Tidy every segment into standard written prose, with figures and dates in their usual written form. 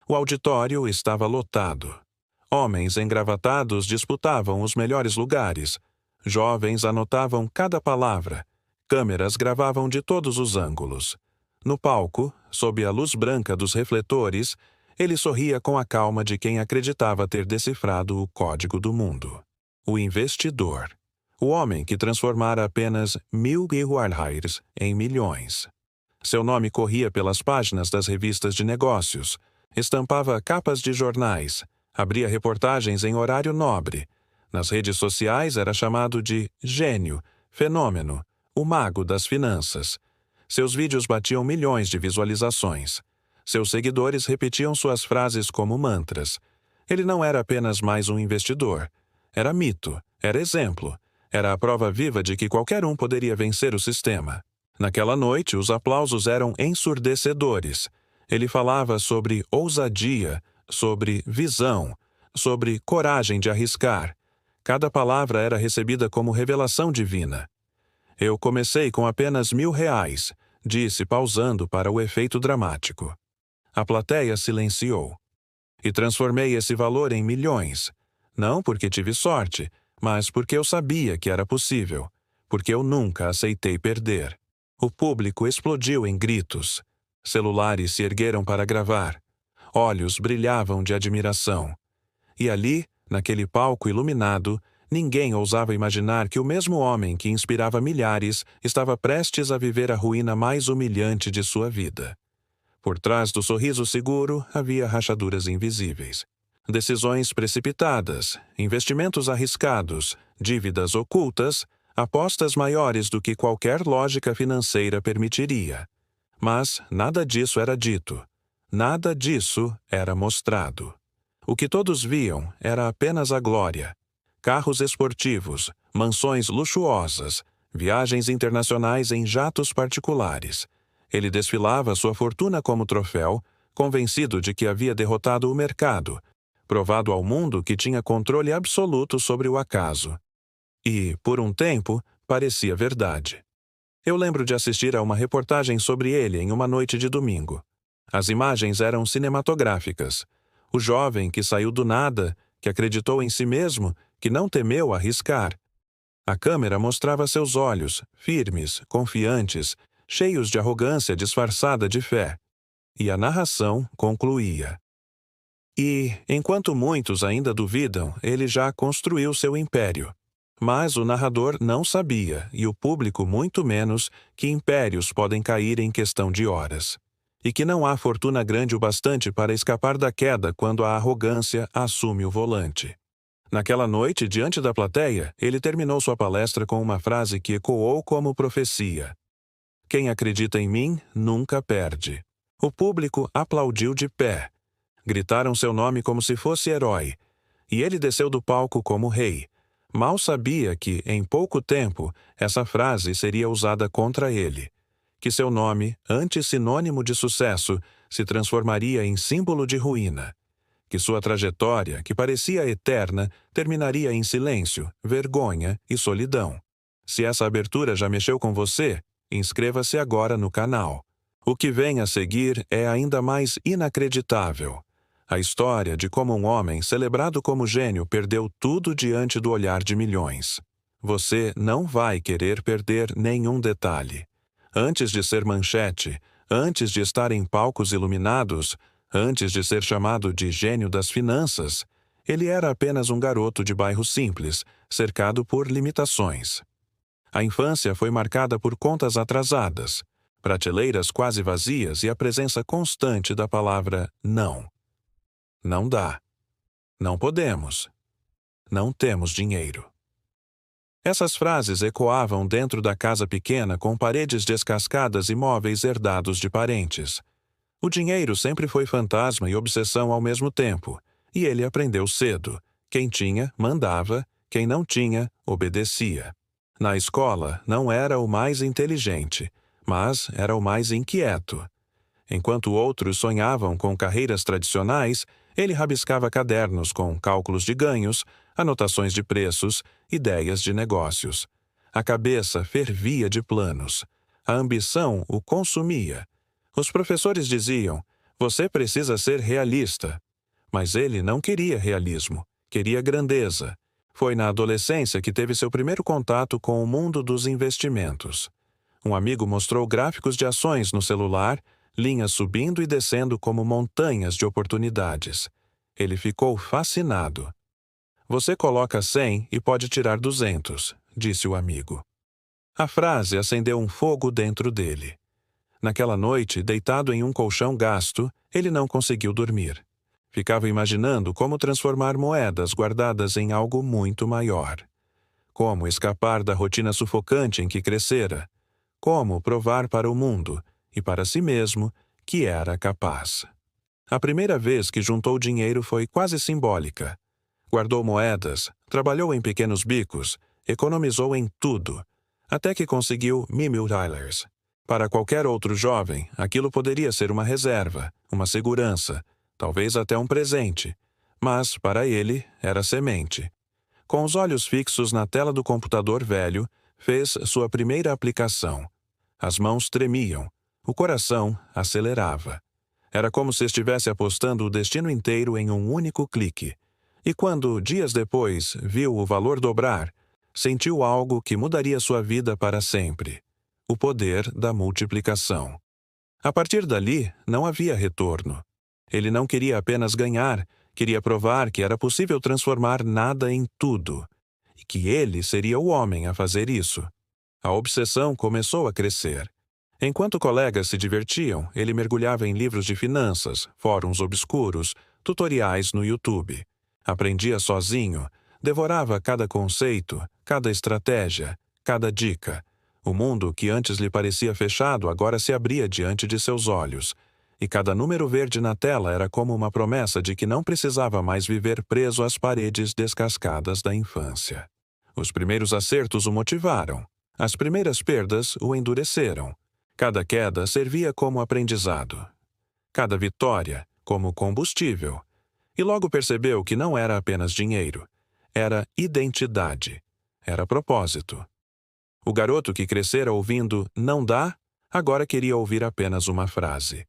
O auditório estava lotado. Homens engravatados disputavam os melhores lugares. Jovens anotavam cada palavra. Câmeras gravavam de todos os ângulos. No palco, sob a luz branca dos refletores, ele sorria com a calma de quem acreditava ter decifrado o código do mundo. O investidor. O homem que transformara apenas 1.000 Guilhermes em milhões. Seu nome corria pelas páginas das revistas de negócios, estampava capas de jornais, abria reportagens em horário nobre. Nas redes sociais era chamado de gênio, fenômeno, o mago das finanças. Seus vídeos batiam milhões de visualizações. Seus seguidores repetiam suas frases como mantras. Ele não era apenas mais um investidor. Era mito, era exemplo, era a prova viva de que qualquer um poderia vencer o sistema. Naquela noite, os aplausos eram ensurdecedores. Ele falava sobre ousadia, sobre visão, sobre coragem de arriscar. Cada palavra era recebida como revelação divina. Eu comecei com apenas R$1.000, disse pausando para o efeito dramático. A plateia silenciou. E transformei esse valor em milhões. Não porque tive sorte, mas porque eu sabia que era possível. Porque eu nunca aceitei perder. O público explodiu em gritos. Celulares se ergueram para gravar. Olhos brilhavam de admiração. E ali, naquele palco iluminado, ninguém ousava imaginar que o mesmo homem que inspirava milhares estava prestes a viver a ruína mais humilhante de sua vida. Por trás do sorriso seguro havia rachaduras invisíveis. Decisões precipitadas, investimentos arriscados, dívidas ocultas, apostas maiores do que qualquer lógica financeira permitiria. Mas nada disso era dito. Nada disso era mostrado. O que todos viam era apenas a glória. Carros esportivos, mansões luxuosas, viagens internacionais em jatos particulares. Ele desfilava sua fortuna como troféu, convencido de que havia derrotado o mercado, provado ao mundo que tinha controle absoluto sobre o acaso. E, por um tempo, parecia verdade. Eu lembro de assistir a uma reportagem sobre ele em uma noite de domingo. As imagens eram cinematográficas. O jovem que saiu do nada, que acreditou em si mesmo, que não temeu arriscar. A câmera mostrava seus olhos, firmes, confiantes, cheios de arrogância disfarçada de fé. E a narração concluía. E, enquanto muitos ainda duvidam, ele já construiu seu império. Mas o narrador não sabia, e o público muito menos, que impérios podem cair em questão de horas. E que não há fortuna grande o bastante para escapar da queda quando a arrogância assume o volante. Naquela noite, diante da plateia, ele terminou sua palestra com uma frase que ecoou como profecia. Quem acredita em mim nunca perde. O público aplaudiu de pé. Gritaram seu nome como se fosse herói. E ele desceu do palco como rei. Mal sabia que, em pouco tempo, essa frase seria usada contra ele. Que seu nome, antes sinônimo de sucesso, se transformaria em símbolo de ruína. Que sua trajetória, que parecia eterna, terminaria em silêncio, vergonha e solidão. Se essa abertura já mexeu com você, inscreva-se agora no canal. O que vem a seguir é ainda mais inacreditável. A história de como um homem celebrado como gênio perdeu tudo diante do olhar de milhões. Você não vai querer perder nenhum detalhe. Antes de ser manchete, antes de estar em palcos iluminados, antes de ser chamado de gênio das finanças, ele era apenas um garoto de bairro simples, cercado por limitações. A infância foi marcada por contas atrasadas, prateleiras quase vazias e a presença constante da palavra não. Não dá. Não podemos. Não temos dinheiro. Essas frases ecoavam dentro da casa pequena com paredes descascadas e móveis herdados de parentes. O dinheiro sempre foi fantasma e obsessão ao mesmo tempo, e ele aprendeu cedo. Quem tinha, mandava, quem não tinha, obedecia. Na escola, não era o mais inteligente, mas era o mais inquieto. Enquanto outros sonhavam com carreiras tradicionais, ele rabiscava cadernos com cálculos de ganhos, anotações de preços, ideias de negócios. A cabeça fervia de planos. A ambição o consumia. Os professores diziam, Você precisa ser realista. Mas ele não queria realismo, queria grandeza. Foi na adolescência que teve seu primeiro contato com o mundo dos investimentos. Um amigo mostrou gráficos de ações no celular, linhas subindo e descendo como montanhas de oportunidades. Ele ficou fascinado. Você coloca 100 e pode tirar 200, disse o amigo. A frase acendeu um fogo dentro dele. Naquela noite, deitado em um colchão gasto, ele não conseguiu dormir. Ficava imaginando como transformar moedas guardadas em algo muito maior. Como escapar da rotina sufocante em que crescera. Como provar para o mundo, e para si mesmo, que era capaz. A primeira vez que juntou dinheiro foi quase simbólica. Guardou moedas, trabalhou em pequenos bicos, economizou em tudo, até que conseguiu $1.000. Para qualquer outro jovem, aquilo poderia ser uma reserva, uma segurança, talvez até um presente, mas, para ele, era semente. Com os olhos fixos na tela do computador velho, fez sua primeira aplicação. As mãos tremiam, o coração acelerava. Era como se estivesse apostando o destino inteiro em um único clique. E quando, dias depois, viu o valor dobrar, sentiu algo que mudaria sua vida para sempre. O poder da multiplicação. A partir dali, não havia retorno. Ele não queria apenas ganhar, queria provar que era possível transformar nada em tudo, e que ele seria o homem a fazer isso. A obsessão começou a crescer. Enquanto colegas se divertiam, ele mergulhava em livros de finanças, fóruns obscuros, tutoriais no YouTube. Aprendia sozinho, devorava cada conceito, cada estratégia, cada dica. O mundo que antes lhe parecia fechado agora se abria diante de seus olhos, e cada número verde na tela era como uma promessa de que não precisava mais viver preso às paredes descascadas da infância. Os primeiros acertos o motivaram. As primeiras perdas o endureceram. Cada queda servia como aprendizado. Cada vitória como combustível. E logo percebeu que não era apenas dinheiro. Era identidade. Era propósito. O garoto que crescera ouvindo "não dá", agora queria ouvir apenas uma frase.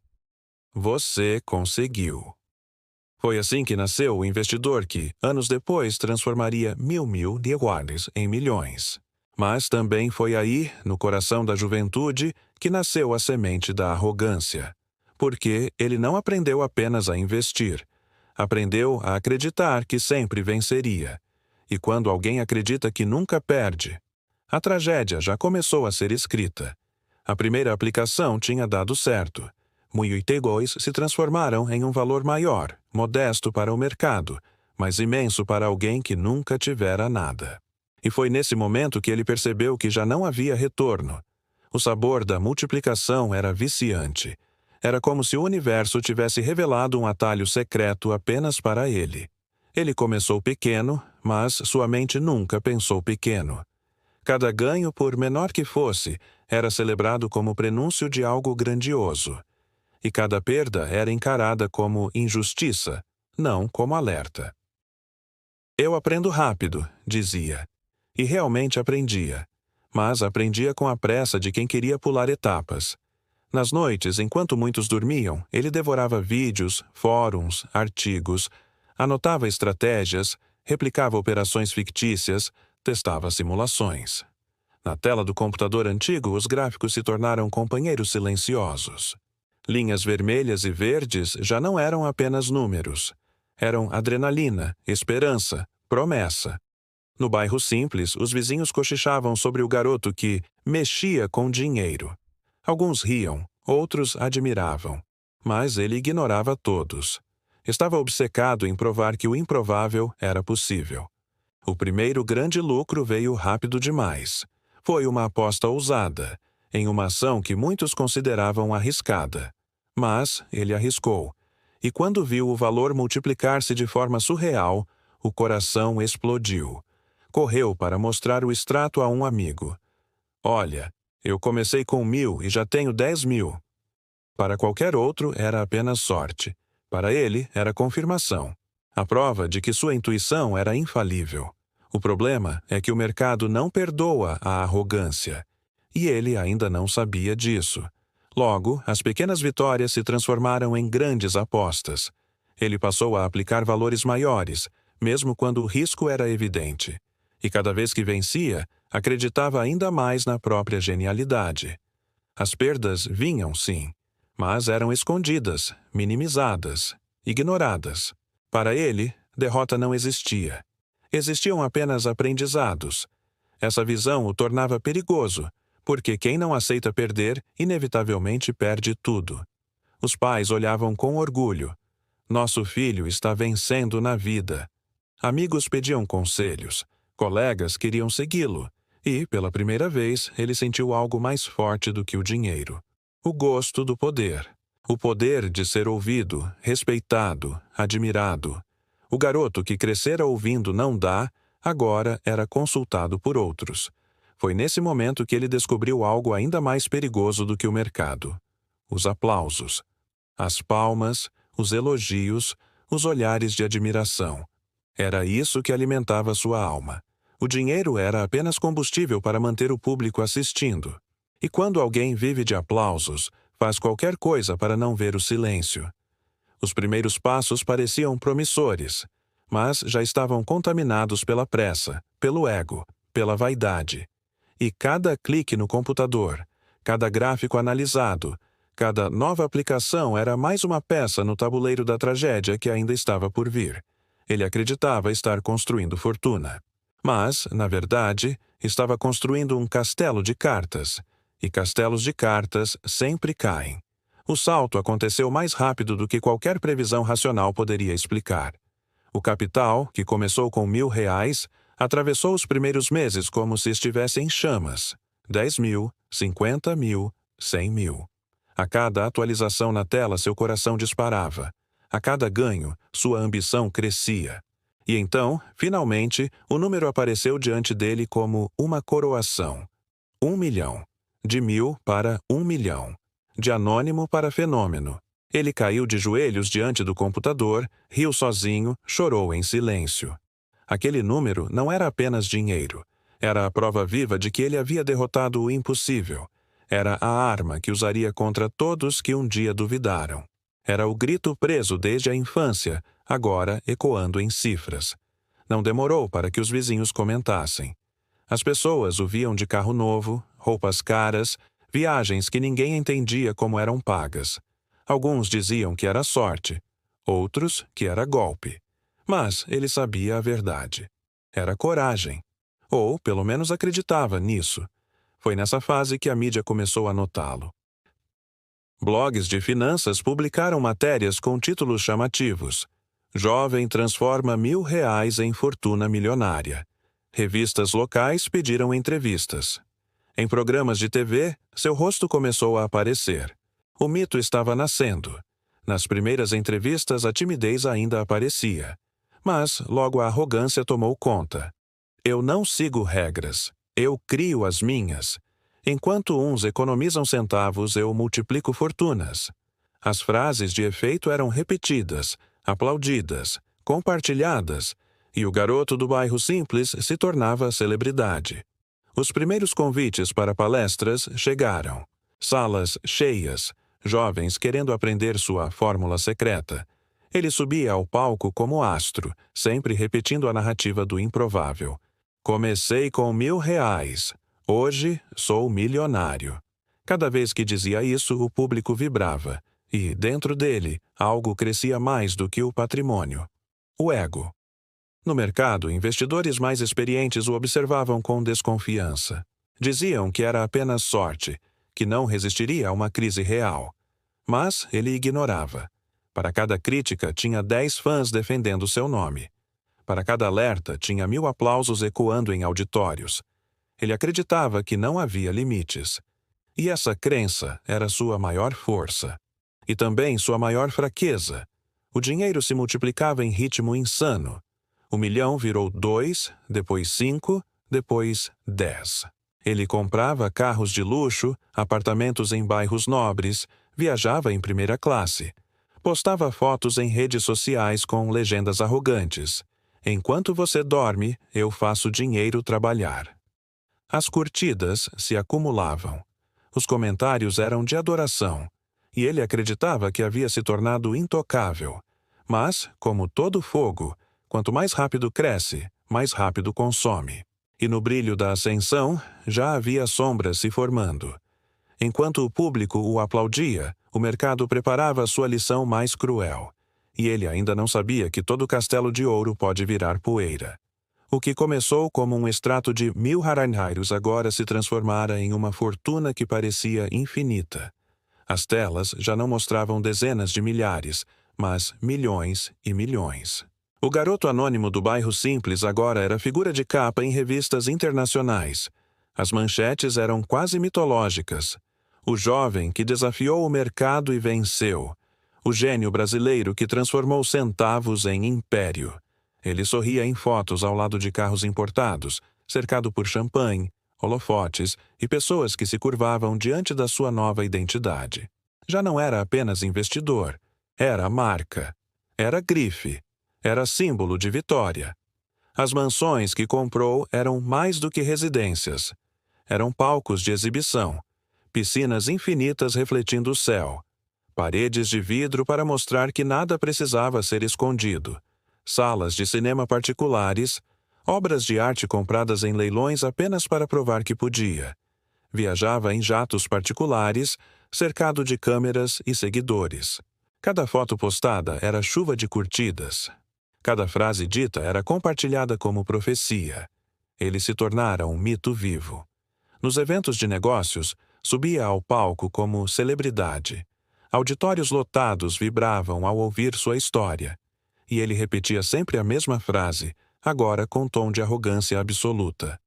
Você conseguiu. Foi assim que nasceu o investidor que, anos depois, transformaria $1.000 em milhões. Mas também foi aí, no coração da juventude, que nasceu a semente da arrogância. Porque ele não aprendeu apenas a investir. Aprendeu a acreditar que sempre venceria. E quando alguém acredita que nunca perde, a tragédia já começou a ser escrita. A primeira aplicação tinha dado certo. $1.000 se transformaram em um valor maior, modesto para o mercado, mas imenso para alguém que nunca tivera nada. E foi nesse momento que ele percebeu que já não havia retorno. O sabor da multiplicação era viciante. Era como se o universo tivesse revelado um atalho secreto apenas para ele. Ele começou pequeno, mas sua mente nunca pensou pequeno. Cada ganho, por menor que fosse, era celebrado como prenúncio de algo grandioso. E cada perda era encarada como injustiça, não como alerta. Eu aprendo rápido, dizia. E realmente aprendia. Mas aprendia com a pressa de quem queria pular etapas. Nas noites, enquanto muitos dormiam, ele devorava vídeos, fóruns, artigos, anotava estratégias, replicava operações fictícias, testava simulações. Na tela do computador antigo, os gráficos se tornaram companheiros silenciosos. Linhas vermelhas e verdes já não eram apenas números. Eram adrenalina, esperança, promessa. No bairro simples, os vizinhos cochichavam sobre o garoto que mexia com dinheiro. Alguns riam, outros admiravam. Mas ele ignorava todos. Estava obcecado em provar que o improvável era possível. O primeiro grande lucro veio rápido demais. Foi uma aposta ousada, em uma ação que muitos consideravam arriscada. Mas ele arriscou. E quando viu o valor multiplicar-se de forma surreal, o coração explodiu. Correu para mostrar o extrato a um amigo. Olha, eu comecei com 1.000 e já tenho 10.000. Para qualquer outro era apenas sorte. Para ele era confirmação. A prova de que sua intuição era infalível. O problema é que o mercado não perdoa a arrogância. E ele ainda não sabia disso. Logo, as pequenas vitórias se transformaram em grandes apostas. Ele passou a aplicar valores maiores, mesmo quando o risco era evidente. E cada vez que vencia, acreditava ainda mais na própria genialidade. As perdas vinham, sim, mas eram escondidas, minimizadas, ignoradas. Para ele, derrota não existia. Existiam apenas aprendizados. Essa visão o tornava perigoso, porque quem não aceita perder, inevitavelmente perde tudo. Os pais olhavam com orgulho. Nosso filho está vencendo na vida. Amigos pediam conselhos. Colegas queriam segui-lo. E, pela primeira vez, ele sentiu algo mais forte do que o dinheiro. O gosto do poder. O poder de ser ouvido, respeitado, admirado. O garoto que crescera ouvindo não dá, agora era consultado por outros. Foi nesse momento que ele descobriu algo ainda mais perigoso do que o mercado. Os aplausos. As palmas, os elogios, os olhares de admiração. Era isso que alimentava sua alma. O dinheiro era apenas combustível para manter o público assistindo. E quando alguém vive de aplausos, faz qualquer coisa para não ver o silêncio. Os primeiros passos pareciam promissores, mas já estavam contaminados pela pressa, pelo ego, pela vaidade. E cada clique no computador, cada gráfico analisado, cada nova aplicação era mais uma peça no tabuleiro da tragédia que ainda estava por vir. Ele acreditava estar construindo fortuna. Mas, na verdade, estava construindo um castelo de cartas. E castelos de cartas sempre caem. O salto aconteceu mais rápido do que qualquer previsão racional poderia explicar. O capital, que começou com R$1.000, atravessou os primeiros meses como se estivesse em chamas. 10.000, 50.000, 100.000. A cada atualização na tela, seu coração disparava. A cada ganho, sua ambição crescia. E então, finalmente, o número apareceu diante dele como uma coroação. 1 milhão. De 1.000 para 1 milhão. De anônimo para fenômeno. Ele caiu de joelhos diante do computador, riu sozinho, chorou em silêncio. Aquele número não era apenas dinheiro. Era a prova viva de que ele havia derrotado o impossível. Era a arma que usaria contra todos que um dia duvidaram. Era o grito preso desde a infância, agora ecoando em cifras. Não demorou para que os vizinhos comentassem. As pessoas o viam de carro novo, roupas caras, viagens que ninguém entendia como eram pagas. Alguns diziam que era sorte, outros que era golpe. Mas ele sabia a verdade. Era coragem. Ou, pelo menos, acreditava nisso. Foi nessa fase que a mídia começou a notá-lo. Blogs de finanças publicaram matérias com títulos chamativos. Jovem transforma R$1.000 em fortuna milionária. Revistas locais pediram entrevistas. Em programas de TV, seu rosto começou a aparecer. O mito estava nascendo. Nas primeiras entrevistas, a timidez ainda aparecia. Mas logo a arrogância tomou conta. Eu não sigo regras. Eu crio as minhas. Enquanto uns economizam centavos, eu multiplico fortunas. As frases de efeito eram repetidas, aplaudidas, compartilhadas, e o garoto do bairro simples se tornava celebridade. Os primeiros convites para palestras chegaram. Salas cheias, jovens querendo aprender sua fórmula secreta. Ele subia ao palco como astro, sempre repetindo a narrativa do improvável. Comecei com R$1.000. Hoje sou milionário. Cada vez que dizia isso, o público vibrava. E, dentro dele, algo crescia mais do que o patrimônio. O ego. No mercado, investidores mais experientes o observavam com desconfiança. Diziam que era apenas sorte, que não resistiria a uma crise real. Mas ele ignorava. Para cada crítica, tinha 10 fãs defendendo seu nome. Para cada alerta, tinha 1.000 aplausos ecoando em auditórios. Ele acreditava que não havia limites. E essa crença era sua maior força. E também sua maior fraqueza. O dinheiro se multiplicava em ritmo insano. O milhão virou 2, depois 5, depois 10. Ele comprava carros de luxo, apartamentos em bairros nobres, viajava em primeira classe. Postava fotos em redes sociais com legendas arrogantes. Enquanto você dorme, eu faço dinheiro trabalhar. As curtidas se acumulavam. Os comentários eram de adoração, e ele acreditava que havia se tornado intocável. Mas, como todo fogo, quanto mais rápido cresce, mais rápido consome. E no brilho da ascensão, já havia sombras se formando. Enquanto o público o aplaudia, o mercado preparava sua lição mais cruel. E ele ainda não sabia que todo castelo de ouro pode virar poeira. O que começou como um extrato de 1000 Herrenheiros agora se transformara em uma fortuna que parecia infinita. As telas já não mostravam dezenas de milhares, mas milhões e milhões. O garoto anônimo do bairro simples agora era figura de capa em revistas internacionais. As manchetes eram quase mitológicas. O jovem que desafiou o mercado e venceu. O gênio brasileiro que transformou centavos em império. Ele sorria em fotos ao lado de carros importados, cercado por champanhe, holofotes e pessoas que se curvavam diante da sua nova identidade. Já não era apenas investidor, era marca, era grife, era símbolo de vitória. As mansões que comprou eram mais do que residências. Eram palcos de exibição, piscinas infinitas refletindo o céu, paredes de vidro para mostrar que nada precisava ser escondido, salas de cinema particulares, obras de arte compradas em leilões apenas para provar que podia. Viajava em jatos particulares, cercado de câmeras e seguidores. Cada foto postada era chuva de curtidas. Cada frase dita era compartilhada como profecia. Ele se tornara um mito vivo. Nos eventos de negócios, subia ao palco como celebridade. Auditórios lotados vibravam ao ouvir sua história. E ele repetia sempre a mesma frase, agora com tom de arrogância absoluta.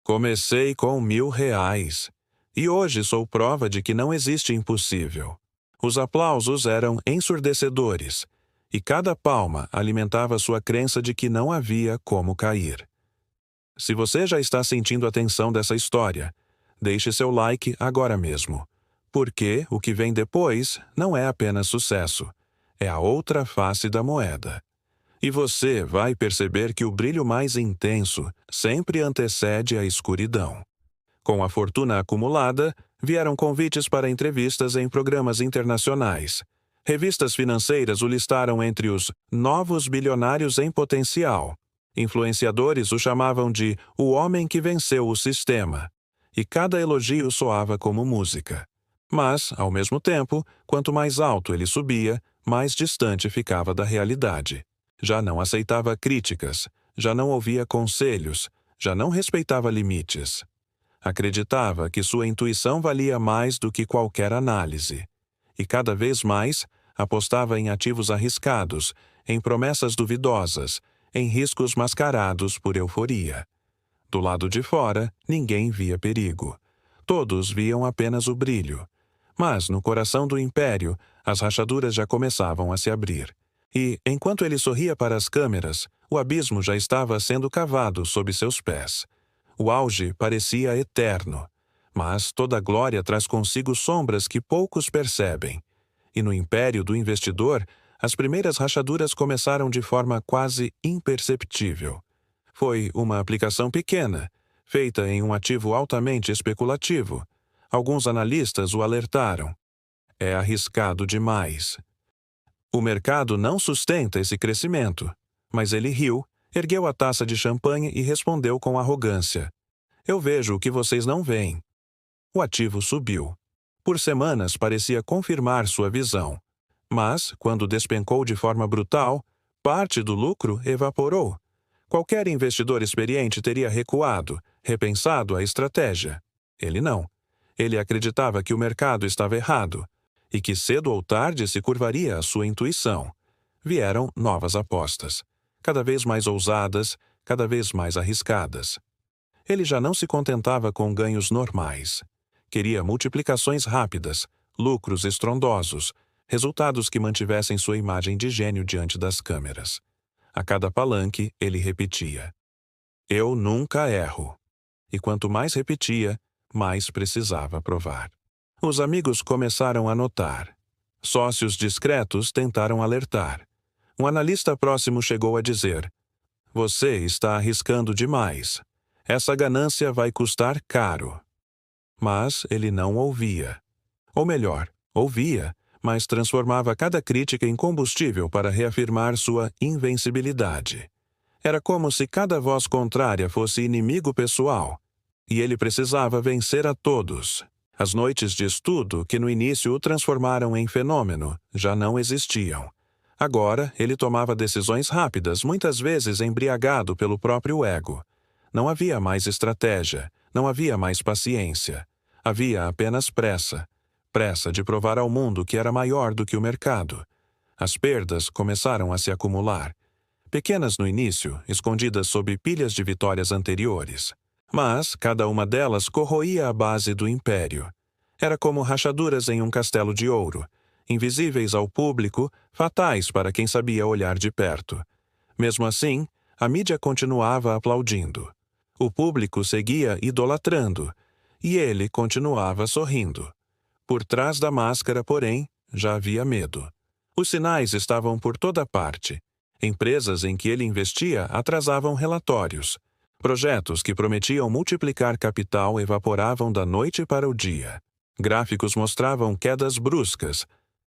Comecei com 1000 reais. E hoje sou prova de que não existe impossível. Os aplausos eram ensurdecedores, e cada palma alimentava sua crença de que não havia como cair. Se você já está sentindo a tensão dessa história, deixe seu like agora mesmo, porque o que vem depois não é apenas sucesso, é a outra face da moeda. E você vai perceber que o brilho mais intenso sempre antecede a escuridão. Com a fortuna acumulada, vieram convites para entrevistas em programas internacionais. Revistas financeiras o listaram entre os novos bilionários em potencial. Influenciadores o chamavam de o homem que venceu o sistema. E cada elogio soava como música. Mas, ao mesmo tempo, quanto mais alto ele subia, mais distante ficava da realidade. Já não aceitava críticas, já não ouvia conselhos, já não respeitava limites. Acreditava que sua intuição valia mais do que qualquer análise. E cada vez mais, apostava em ativos arriscados, em promessas duvidosas, em riscos mascarados por euforia. Do lado de fora, ninguém via perigo. Todos viam apenas o brilho. Mas, no coração do império, as rachaduras já começavam a se abrir. E, enquanto ele sorria para as câmeras, o abismo já estava sendo cavado sob seus pés. O auge parecia eterno, mas toda glória traz consigo sombras que poucos percebem. E no império do investidor, as primeiras rachaduras começaram de forma quase imperceptível. Foi uma aplicação pequena, feita em um ativo altamente especulativo. Alguns analistas o alertaram. É arriscado demais. O mercado não sustenta esse crescimento. Mas ele riu, ergueu a taça de champanhe e respondeu com arrogância. Eu vejo o que vocês não veem. O ativo subiu. Por semanas parecia confirmar sua visão. Mas, quando despencou de forma brutal, parte do lucro evaporou. Qualquer investidor experiente teria recuado, repensado a estratégia. Ele não. Ele acreditava que o mercado estava errado e que cedo ou tarde se curvaria à sua intuição. Vieram novas apostas, cada vez mais ousadas, cada vez mais arriscadas. Ele já não se contentava com ganhos normais. Queria multiplicações rápidas, lucros estrondosos, resultados que mantivessem sua imagem de gênio diante das câmeras. A cada palanque, ele repetia: Eu nunca erro. E quanto mais repetia, mais precisava provar. Os amigos começaram a notar. Sócios discretos tentaram alertar. Um analista próximo chegou a dizer: Você está arriscando demais. Essa ganância vai custar caro. Mas ele não ouvia. Ou melhor, ouvia, mas transformava cada crítica em combustível para reafirmar sua invencibilidade. Era como se cada voz contrária fosse inimigo pessoal, e ele precisava vencer a todos. As noites de estudo, que no início o transformaram em fenômeno, já não existiam. Agora, ele tomava decisões rápidas, muitas vezes embriagado pelo próprio ego. Não havia mais estratégia, não havia mais paciência. Havia apenas pressa. Pressa de provar ao mundo que era maior do que o mercado. As perdas começaram a se acumular. Pequenas no início, escondidas sob pilhas de vitórias anteriores. Mas cada uma delas corroía a base do império. Era como rachaduras em um castelo de ouro, invisíveis ao público, fatais para quem sabia olhar de perto. Mesmo assim, a mídia continuava aplaudindo. O público seguia idolatrando, e ele continuava sorrindo. Por trás da máscara, porém, já havia medo. Os sinais estavam por toda parte. Empresas em que ele investia atrasavam relatórios. Projetos que prometiam multiplicar capital evaporavam da noite para o dia. Gráficos mostravam quedas bruscas,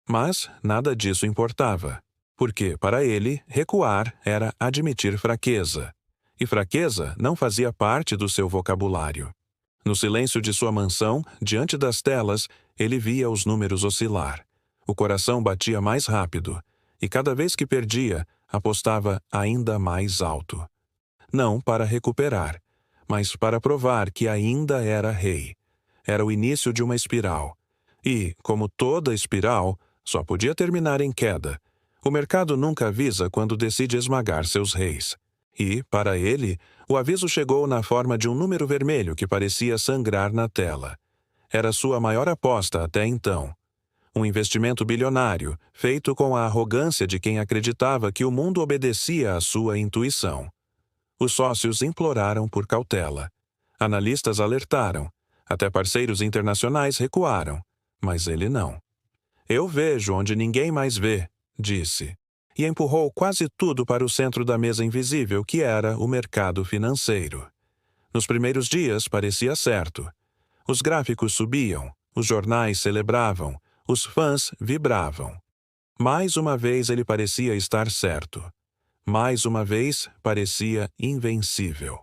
mas nada disso importava, porque, para ele, recuar era admitir fraqueza. E fraqueza não fazia parte do seu vocabulário. No silêncio de sua mansão, diante das telas, ele via os números oscilar. O coração batia mais rápido, e cada vez que perdia, apostava ainda mais alto. Não para recuperar, mas para provar que ainda era rei. Era o início de uma espiral. E, como toda espiral, só podia terminar em queda. O mercado nunca avisa quando decide esmagar seus reis. E, para ele, o aviso chegou na forma de um número vermelho que parecia sangrar na tela. Era sua maior aposta até então. Um investimento bilionário, feito com a arrogância de quem acreditava que o mundo obedecia à sua intuição. Os sócios imploraram por cautela. Analistas alertaram. Até parceiros internacionais recuaram. Mas ele não. "Eu vejo onde ninguém mais vê", disse. E empurrou quase tudo para o centro da mesa invisível que era o mercado financeiro. Nos primeiros dias parecia certo. Os gráficos subiam, os jornais celebravam, os fãs vibravam. Mais uma vez ele parecia estar certo. Mais uma vez parecia invencível.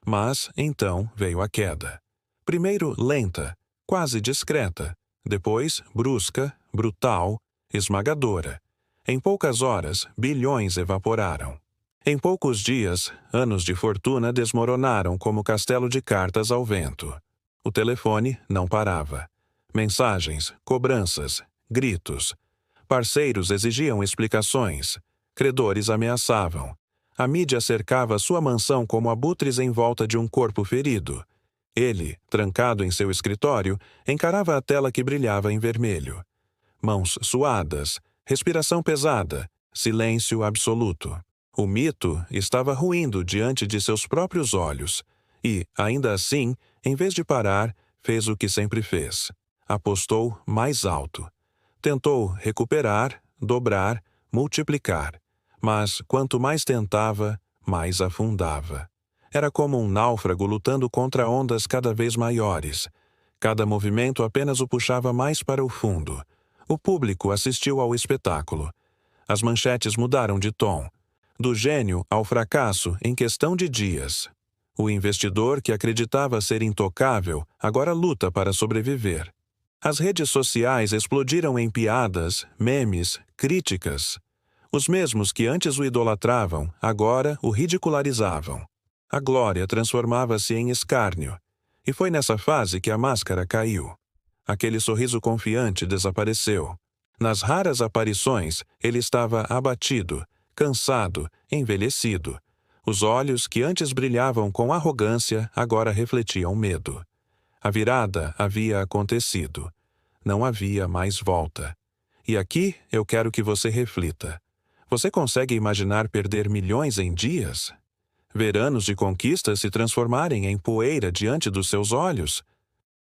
Mas então veio a queda. Primeiro lenta, quase discreta. Depois brusca, brutal, esmagadora. Em poucas horas, bilhões evaporaram. Em poucos dias, anos de fortuna desmoronaram como castelo de cartas ao vento. O telefone não parava. Mensagens, cobranças, gritos. Parceiros exigiam explicações. Credores ameaçavam. A mídia cercava sua mansão como abutres em volta de um corpo ferido. Ele, trancado em seu escritório, encarava a tela que brilhava em vermelho. Mãos suadas, respiração pesada, silêncio absoluto. O mito estava ruindo diante de seus próprios olhos. E, ainda assim, em vez de parar, fez o que sempre fez. Apostou mais alto. Tentou recuperar, dobrar, multiplicar. Mas, quanto mais tentava, mais afundava. Era como um náufrago lutando contra ondas cada vez maiores. Cada movimento apenas o puxava mais para o fundo. O público assistiu ao espetáculo. As manchetes mudaram de tom. Do gênio ao fracasso em questão de dias. O investidor que acreditava ser intocável agora luta para sobreviver. As redes sociais explodiram em piadas, memes, críticas. Os mesmos que antes o idolatravam, agora o ridicularizavam. A glória transformava-se em escárnio. E foi nessa fase que a máscara caiu. Aquele sorriso confiante desapareceu. Nas raras aparições, ele estava abatido, cansado, envelhecido. Os olhos que antes brilhavam com arrogância agora refletiam medo. A virada havia acontecido. Não havia mais volta. E aqui eu quero que você reflita. Você consegue imaginar perder milhões em dias? Ver anos de conquistas se transformarem em poeira diante dos seus olhos?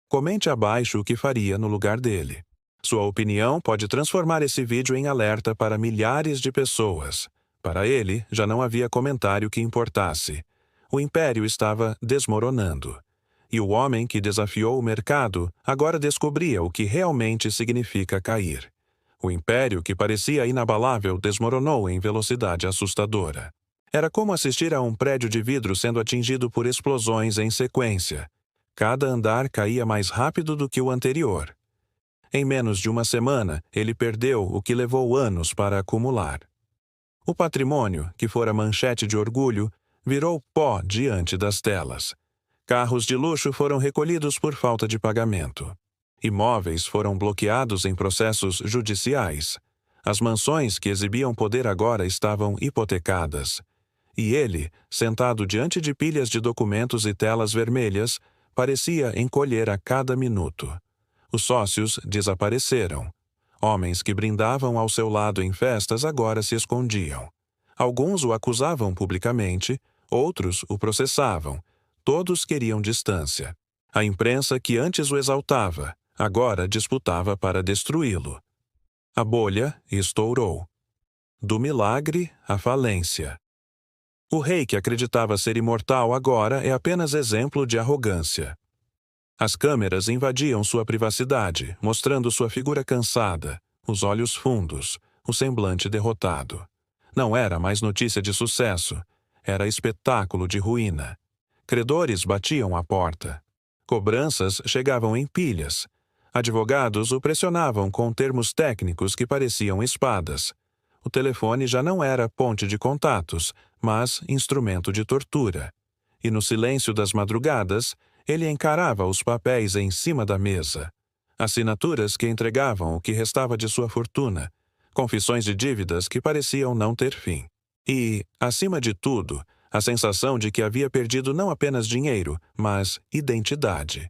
Comente abaixo o que faria no lugar dele. Sua opinião pode transformar esse vídeo em alerta para milhares de pessoas. Para ele, já não havia comentário que importasse. O império estava desmoronando. e o homem que desafiou o mercado agora descobria o que realmente significa cair. O império que parecia inabalável desmoronou em velocidade assustadora. Era como assistir a um prédio de vidro sendo atingido por explosões em sequência. Cada andar caía mais rápido do que o anterior. Em menos de uma semana, ele perdeu o que levou anos para acumular. O patrimônio, que fora manchete de orgulho, virou pó diante das telas. Carros de luxo foram recolhidos por falta de pagamento. Imóveis foram bloqueados em processos judiciais. As mansões que exibiam poder agora estavam hipotecadas. E ele, sentado diante de pilhas de documentos e telas vermelhas, parecia encolher a cada minuto. Os sócios desapareceram. Homens que brindavam ao seu lado em festas agora se escondiam. Alguns o acusavam publicamente, outros o processavam. Todos queriam distância. A imprensa que antes o exaltava, agora disputava para destruí-lo. A bolha estourou. Do milagre à falência. O rei que acreditava ser imortal agora é apenas exemplo de arrogância. As câmeras invadiam sua privacidade, mostrando sua figura cansada, os olhos fundos, o semblante derrotado. Não era mais notícia de sucesso, era espetáculo de ruína. Credores batiam à porta. Cobranças chegavam em pilhas. Advogados o pressionavam com termos técnicos que pareciam espadas. O telefone já não era ponte de contatos, mas instrumento de tortura. E no silêncio das madrugadas, ele encarava os papéis em cima da mesa. Assinaturas que entregavam o que restava de sua fortuna. Confissões de dívidas que pareciam não ter fim. E, acima de tudo, a sensação de que havia perdido não apenas dinheiro, mas identidade.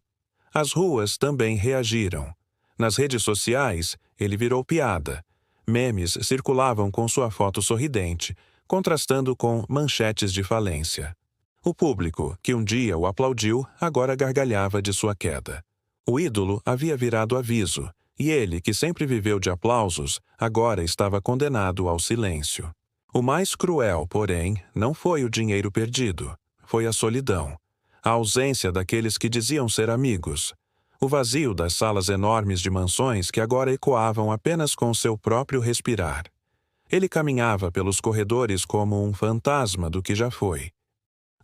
As ruas também reagiram. Nas redes sociais, ele virou piada. Memes circulavam com sua foto sorridente, contrastando com manchetes de falência. O público, que um dia o aplaudiu, agora gargalhava de sua queda. O ídolo havia virado aviso, e ele, que sempre viveu de aplausos, agora estava condenado ao silêncio. O mais cruel, porém, não foi o dinheiro perdido, foi a solidão. A ausência daqueles que diziam ser amigos. O vazio das salas enormes de mansões que agora ecoavam apenas com seu próprio respirar. Ele caminhava pelos corredores como um fantasma do que já foi.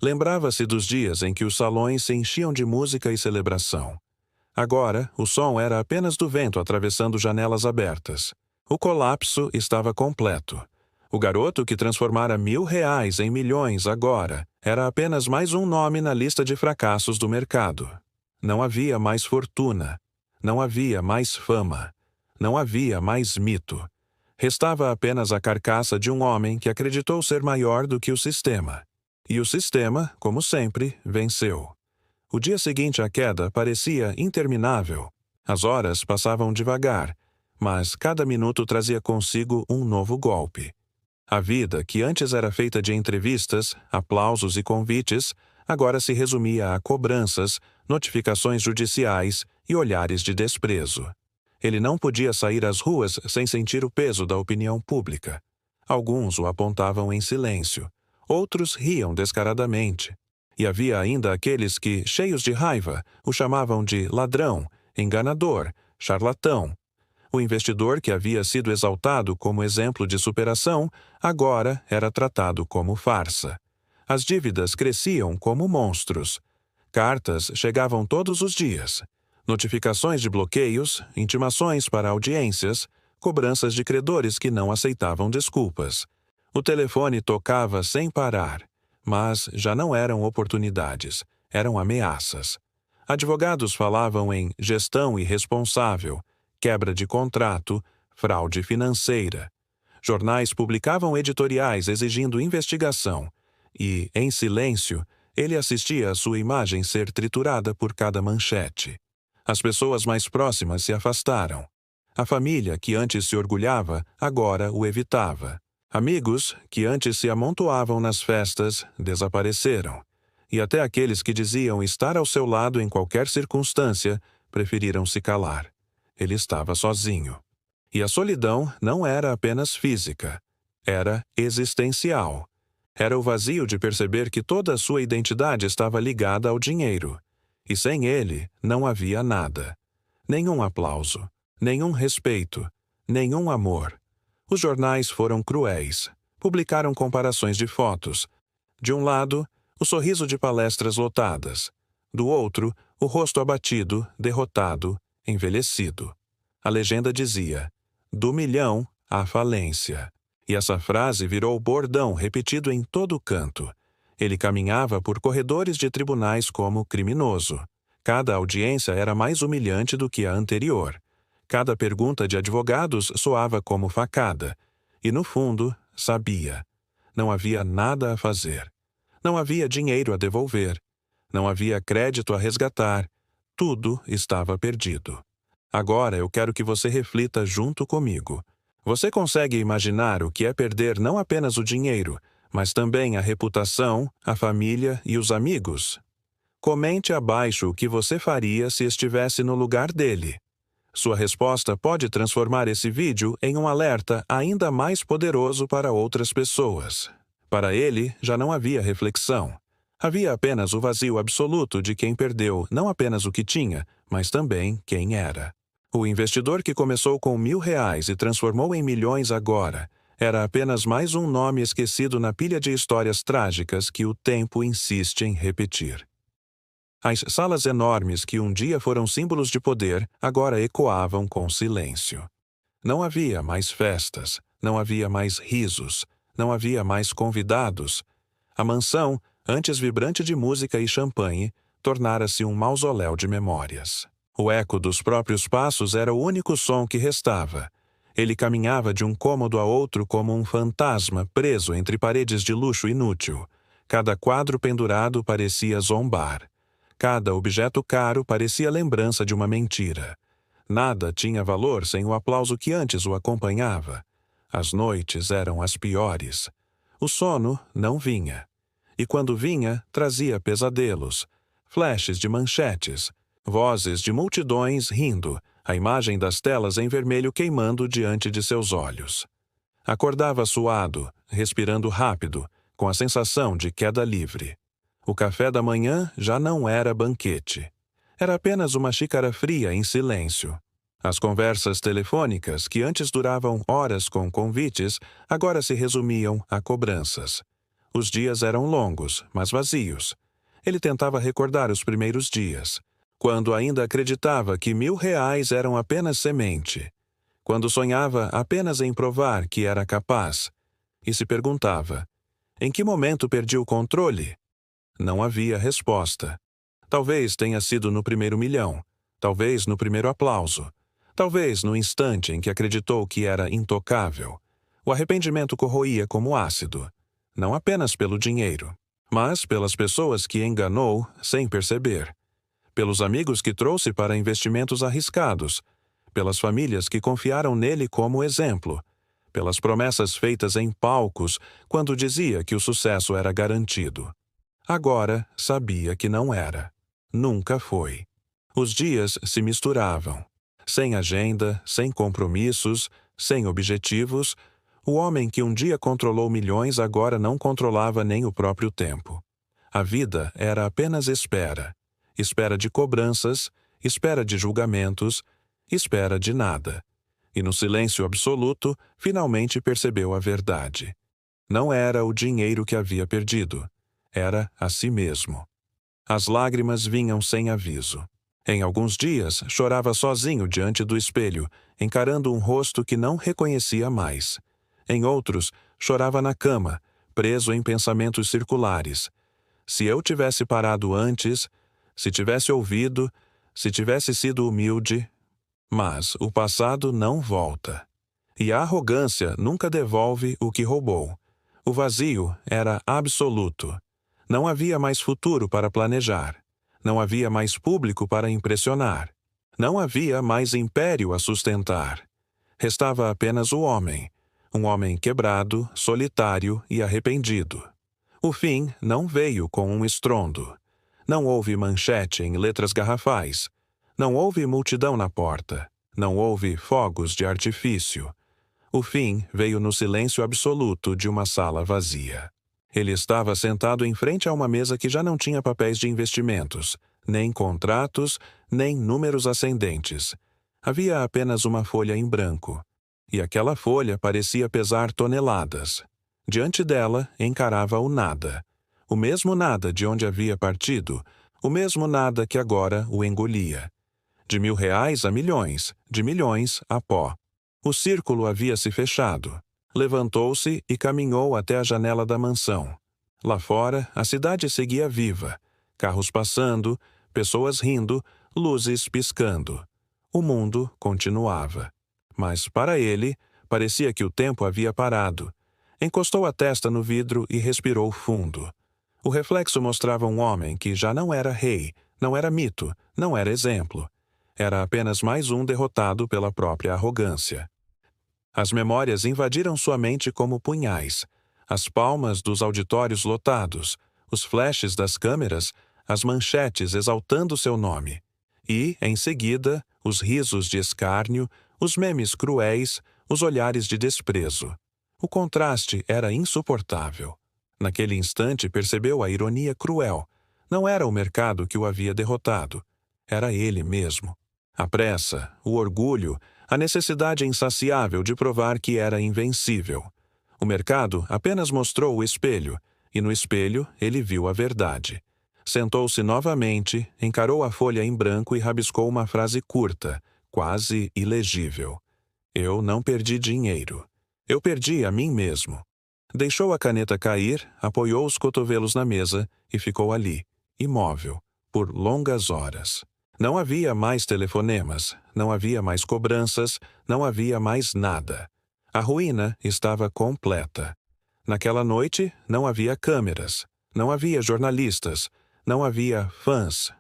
Lembrava-se dos dias em que os salões se enchiam de música e celebração. Agora, o som era apenas do vento atravessando janelas abertas. O colapso estava completo. O garoto que transformara R$ 1.000 em milhões agora era apenas mais um nome na lista de fracassos do mercado. Não havia mais fortuna. Não havia mais fama. Não havia mais mito. Restava apenas a carcaça de um homem que acreditou ser maior do que o sistema. E o sistema, como sempre, venceu. O dia seguinte à queda parecia interminável. As horas passavam devagar, mas cada minuto trazia consigo um novo golpe. A vida, que antes era feita de entrevistas, aplausos e convites, agora se resumia a cobranças, notificações judiciais e olhares de desprezo. Ele não podia sair às ruas sem sentir o peso da opinião pública. Alguns o apontavam em silêncio, outros riam descaradamente. E havia ainda aqueles que, cheios de raiva, o chamavam de ladrão, enganador, charlatão. O investidor que havia sido exaltado como exemplo de superação, agora era tratado como farsa. As dívidas cresciam como monstros. Cartas chegavam todos os dias. Notificações de bloqueios, intimações para audiências, cobranças de credores que não aceitavam desculpas. O telefone tocava sem parar. Mas já não eram oportunidades, eram ameaças. Advogados falavam em gestão irresponsável, quebra de contrato, fraude financeira. Jornais publicavam editoriais exigindo investigação e, em silêncio, ele assistia a sua imagem ser triturada por cada manchete. As pessoas mais próximas se afastaram. A família, que antes se orgulhava, agora o evitava. Amigos, que antes se amontoavam nas festas, desapareceram. E até aqueles que diziam estar ao seu lado em qualquer circunstância, preferiram se calar. Ele estava sozinho. E a solidão não era apenas física. Era existencial. Era o vazio de perceber que toda a sua identidade estava ligada ao dinheiro. E sem ele não havia nada. Nenhum aplauso, nenhum respeito, nenhum amor. Os jornais foram cruéis. Publicaram comparações de fotos. De um lado, o sorriso de palestras lotadas. Do outro, o rosto abatido, derrotado, envelhecido. A legenda dizia: do milhão à falência. E essa frase virou bordão repetido em todo canto. Ele caminhava por corredores de tribunais como criminoso. Cada audiência era mais humilhante do que a anterior. Cada pergunta de advogados soava como facada. E no fundo, sabia. Não havia nada a fazer. Não havia dinheiro a devolver. Não havia crédito a resgatar. Tudo estava perdido. Agora eu quero que você reflita junto comigo. Você consegue imaginar o que é perder não apenas o dinheiro, mas também a reputação, a família e os amigos? Comente abaixo o que você faria se estivesse no lugar dele. Sua resposta pode transformar esse vídeo em um alerta ainda mais poderoso para outras pessoas. Para ele, já não havia reflexão. Havia apenas o vazio absoluto de quem perdeu não apenas o que tinha, mas também quem era. O investidor que começou com R$ 1.000 e transformou em milhões agora era apenas mais um nome esquecido na pilha de histórias trágicas que o tempo insiste em repetir. As salas enormes que um dia foram símbolos de poder agora ecoavam com silêncio. Não havia mais festas, não havia mais risos, não havia mais convidados. A mansão, antes vibrante de música e champanhe, tornara-se um mausoléu de memórias. O eco dos próprios passos era o único som que restava. Ele caminhava de um cômodo a outro como um fantasma preso entre paredes de luxo inútil. Cada quadro pendurado parecia zombar. Cada objeto caro parecia lembrança de uma mentira. Nada tinha valor sem o aplauso que antes o acompanhava. As noites eram as piores. O sono não vinha. E quando vinha, trazia pesadelos, flashes de manchetes, vozes de multidões rindo, a imagem das telas em vermelho queimando diante de seus olhos. Acordava suado, respirando rápido, com a sensação de queda livre. O café da manhã já não era banquete. Era apenas uma xícara fria em silêncio. As conversas telefônicas, que antes duravam horas com convites, agora se resumiam a cobranças. Os dias eram longos, mas vazios. Ele tentava recordar os primeiros dias, quando ainda acreditava que R$ 1.000 eram apenas semente, quando sonhava apenas em provar que era capaz, e se perguntava: em que momento perdi o controle? Não havia resposta. Talvez tenha sido no primeiro milhão, talvez no primeiro aplauso, talvez no instante em que acreditou que era intocável. O arrependimento corroía como ácido, não apenas pelo dinheiro, mas pelas pessoas que enganou sem perceber, pelos amigos que trouxe para investimentos arriscados, pelas famílias que confiaram nele como exemplo, pelas promessas feitas em palcos quando dizia que o sucesso era garantido. Agora sabia que não era. Nunca foi. Os dias se misturavam. Sem agenda, sem compromissos, sem objetivos, o homem que um dia controlou milhões agora não controlava nem o próprio tempo. A vida era apenas espera. Espera de cobranças, espera de julgamentos, espera de nada. E no silêncio absoluto, finalmente percebeu a verdade. Não era o dinheiro que havia perdido. Era a si mesmo. As lágrimas vinham sem aviso. Em alguns dias, chorava sozinho diante do espelho, encarando um rosto que não reconhecia mais. Em outros, chorava na cama, preso em pensamentos circulares. Se eu tivesse parado antes, se tivesse ouvido, se tivesse sido humilde. Mas o passado não volta. E a arrogância nunca devolve o que roubou. O vazio era absoluto. Não havia mais futuro para planejar. Não havia mais público para impressionar. Não havia mais império a sustentar. Restava apenas o homem. Um homem quebrado, solitário e arrependido. O fim não veio com um estrondo. Não houve manchete em letras garrafais. Não houve multidão na porta. Não houve fogos de artifício. O fim veio no silêncio absoluto de uma sala vazia. Ele estava sentado em frente a uma mesa que já não tinha papéis de investimentos, nem contratos, nem números ascendentes. Havia apenas uma folha em branco. E aquela folha parecia pesar toneladas. Diante dela, encarava o nada. O mesmo nada de onde havia partido, o mesmo nada que agora o engolia. De R$ 1.000 a milhões, de milhões a pó. O círculo havia se fechado. Levantou-se e caminhou até a janela da mansão. Lá fora, a cidade seguia viva. Carros passando, pessoas rindo, luzes piscando. O mundo continuava. Mas, para ele, parecia que o tempo havia parado. Encostou a testa no vidro e respirou fundo. O reflexo mostrava um homem que já não era rei, não era mito, não era exemplo. Era apenas mais um derrotado pela própria arrogância. As memórias invadiram sua mente como punhais. As palmas dos auditórios lotados, os flashes das câmeras, as manchetes exaltando seu nome. E, em seguida, os risos de escárnio, os memes cruéis, os olhares de desprezo. O contraste era insuportável. Naquele instante percebeu a ironia cruel. Não era o mercado que o havia derrotado. Era ele mesmo. A pressa, o orgulho, a necessidade insaciável de provar que era invencível. O mercado apenas mostrou o espelho, e no espelho ele viu a verdade. Sentou-se novamente, encarou a folha em branco e rabiscou uma frase curta, quase ilegível. Eu não perdi dinheiro. Eu perdi a mim mesmo. Deixou a caneta cair, apoiou os cotovelos na mesa e ficou ali, imóvel, por longas horas. Não havia mais telefonemas, não havia mais cobranças, não havia mais nada. A ruína estava completa. Naquela noite, não havia câmeras, não havia jornalistas, não havia fãs.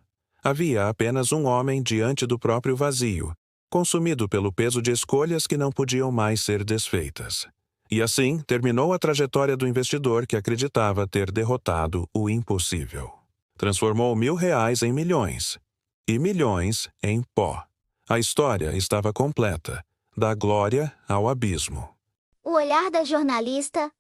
Havia apenas um homem diante do próprio vazio, consumido pelo peso de escolhas que não podiam mais ser desfeitas. E assim terminou a trajetória do investidor que acreditava ter derrotado o impossível. Transformou R$ 1.000 em milhões. E milhões em pó. A história estava completa, da glória ao abismo. O olhar da jornalista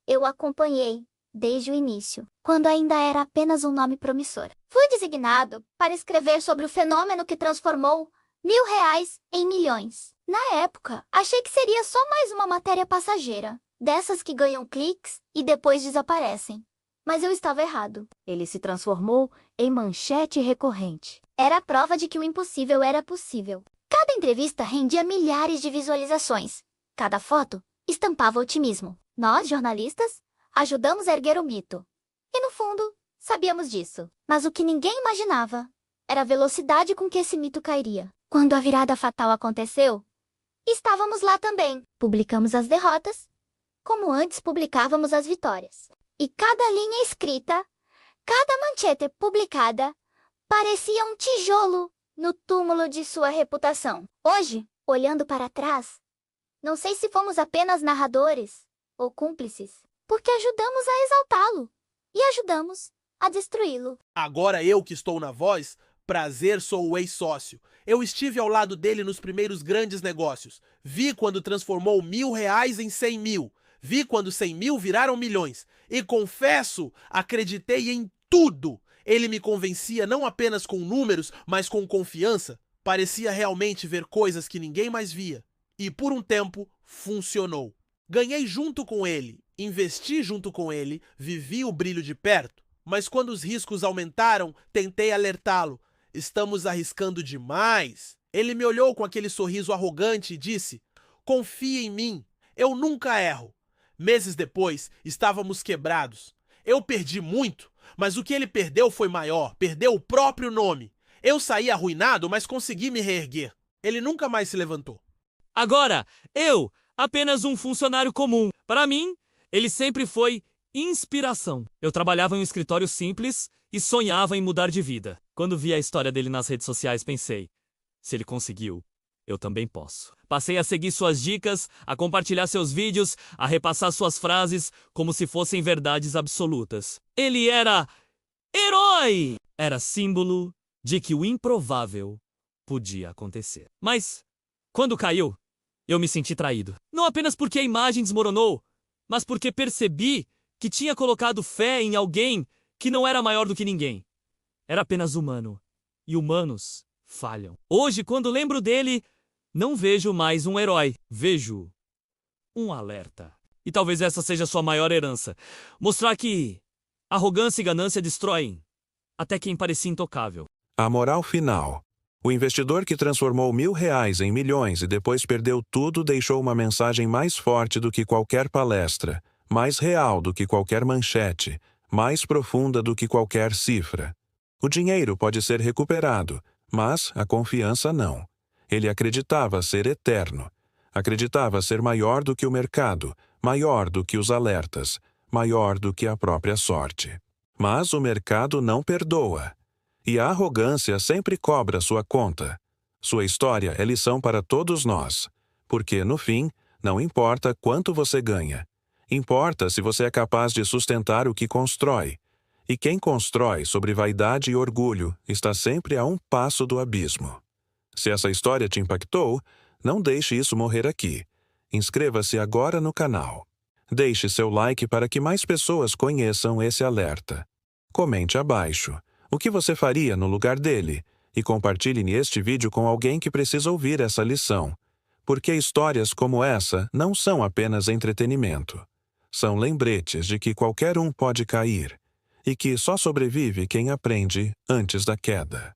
eu acompanhei desde o início, quando ainda era apenas um nome promissor. Fui designado para escrever sobre o fenômeno que transformou R$ 1.000 em milhões. Na época, achei que seria só mais uma matéria passageira, dessas que ganham cliques e depois desaparecem. Mas eu estava errado. Ele se transformou em manchete recorrente. Era a prova de que o impossível era possível. Cada entrevista rendia milhares de visualizações. Cada foto estampava otimismo. Nós, jornalistas, ajudamos a erguer o mito. E no fundo, sabíamos disso. Mas o que ninguém imaginava era a velocidade com que esse mito cairia. Quando a virada fatal aconteceu, estávamos lá também. Publicamos as derrotas, como antes publicávamos as vitórias. E cada linha escrita, cada manchete publicada, parecia um tijolo no túmulo de sua reputação. Hoje, olhando para trás, não sei se fomos apenas narradores ou cúmplices, porque ajudamos a exaltá-lo e ajudamos a destruí-lo. Agora eu que estou na voz, prazer, sou o ex-sócio. Eu estive ao lado dele nos primeiros grandes negócios. Vi quando transformou R$ 1.000 em 100 mil. Vi quando 100 mil viraram milhões. E confesso, acreditei em tudo. Ele me convencia não apenas com números, mas com confiança. Parecia realmente ver coisas que ninguém mais via. E por um tempo, funcionou. Ganhei junto com ele, investi junto com ele, vivi o brilho de perto. Mas quando os riscos aumentaram, tentei alertá-lo. Estamos arriscando demais. Ele me olhou com aquele sorriso arrogante e disse: confie em mim, eu nunca erro. Meses depois, estávamos quebrados. Eu perdi muito, mas o que ele perdeu foi maior, perdeu o próprio nome. Eu saí arruinado, mas consegui me reerguer. Ele nunca mais se levantou. Agora, eu, apenas um funcionário comum. Para mim, ele sempre foi inspiração. Eu trabalhava em um escritório simples e sonhava em mudar de vida. Quando vi a história dele nas redes sociais, pensei, se ele conseguiu, eu também posso. Passei a seguir suas dicas, a compartilhar seus vídeos, a repassar suas frases como se fossem verdades absolutas. Ele era herói! Era símbolo de que o improvável podia acontecer. Mas, quando caiu, eu me senti traído. Não apenas porque a imagem desmoronou, mas porque percebi que tinha colocado fé em alguém que não era maior do que ninguém. Era apenas humano. E humanos falham. Hoje, quando lembro dele, não vejo mais um herói. Vejo um alerta. E talvez essa seja sua maior herança. Mostrar que arrogância e ganância destroem até quem parecia intocável. A moral final. O investidor que transformou R$ 1.000 em milhões e depois perdeu tudo deixou uma mensagem mais forte do que qualquer palestra, mais real do que qualquer manchete, mais profunda do que qualquer cifra. O dinheiro pode ser recuperado, mas a confiança não. Ele acreditava ser eterno. Acreditava ser maior do que o mercado, maior do que os alertas, maior do que a própria sorte. Mas o mercado não perdoa. E a arrogância sempre cobra sua conta. Sua história é lição para todos nós. Porque, no fim, não importa quanto você ganha. Importa se você é capaz de sustentar o que constrói. E quem constrói sobre vaidade e orgulho está sempre a um passo do abismo. Se essa história te impactou, não deixe isso morrer aqui. Inscreva-se agora no canal. Deixe seu like para que mais pessoas conheçam esse alerta. Comente abaixo o que você faria no lugar dele e compartilhe este vídeo com alguém que precisa ouvir essa lição. Porque histórias como essa não são apenas entretenimento. São lembretes de que qualquer um pode cair e que só sobrevive quem aprende antes da queda.